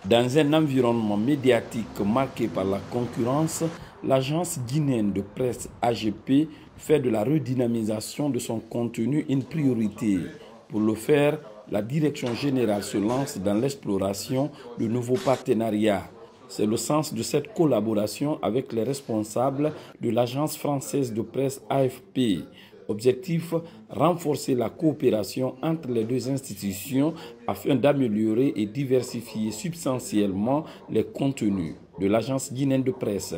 Dans un environnement médiatique marqué par la concurrence, l'agence guinéenne de presse AGP fait de la redynamisation de son contenu une priorité. Pour le faire, la direction générale se lance dans l'exploration de nouveaux partenariats. C'est le sens de cette collaboration avec les responsables de l'agence française de presse AFP. Objectif, renforcer la coopération entre les deux institutions afin d'améliorer et diversifier substantiellement les contenus de l'agence guinéenne de presse.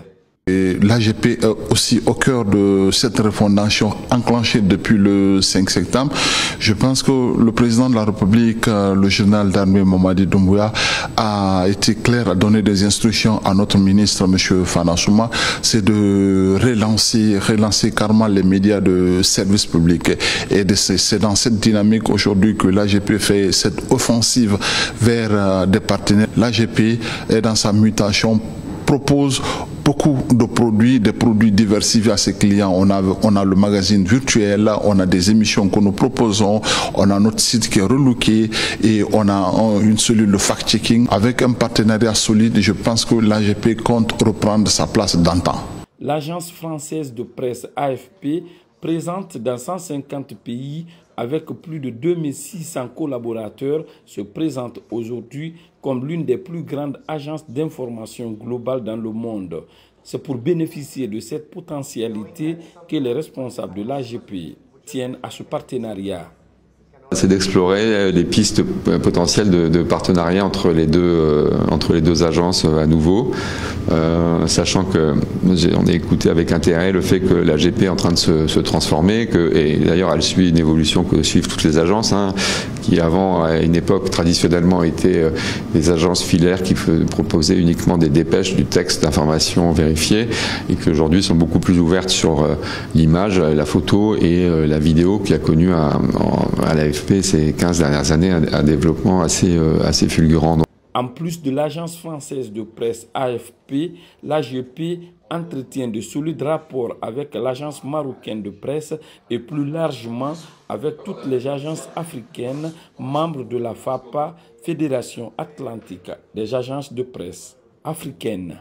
L'AGP est aussi au cœur de cette refondation enclenchée depuis le 5 septembre. Je pense que le président de la République, le général d'armée Mamadi Doumbouya, a été clair, a donné des instructions à notre ministre, M. Fana Souma, c'est de relancer carrément les médias de service public. Et c'est dans cette dynamique aujourd'hui que l'AGP fait cette offensive vers des partenaires. L'AGP est dans sa mutation, propose beaucoup de produits, des produits diversifiés à ses clients. On a le magazine virtuel, on a des émissions que nous proposons, on a notre site qui est relooké et on a une cellule de fact-checking. Avec un partenariat solide, je pense que l'AGP compte reprendre sa place d'antan. L'agence française de presse AFP, présente dans 150 pays avec plus de 2600 collaborateurs, se présente aujourd'hui comme l'une des plus grandes agences d'information globale dans le monde. C'est pour bénéficier de cette potentialité que les responsables de l'AGP tiennent à ce partenariat. C'est d'explorer les pistes potentielles de partenariat entre les deux agences à nouveau, sachant que on a écouté avec intérêt le fait que l'AGP est en train de se transformer, et d'ailleurs elle suit une évolution que suivent toutes les agences, qui avant à une époque traditionnellement étaient des agences filaires qui proposaient uniquement des dépêches, du texte d'information vérifié, et qui aujourd'hui sont beaucoup plus ouvertes sur l'image, la photo et la vidéo, qui a connu à l'AFP ces 15 dernières années un développement assez fulgurant. En plus de l'agence française de presse AFP, l'AGP entretient de solides rapports avec l'agence marocaine de presse et plus largement avec toutes les agences africaines membres de la FAPA, Fédération atlantique des agences de presse africaines.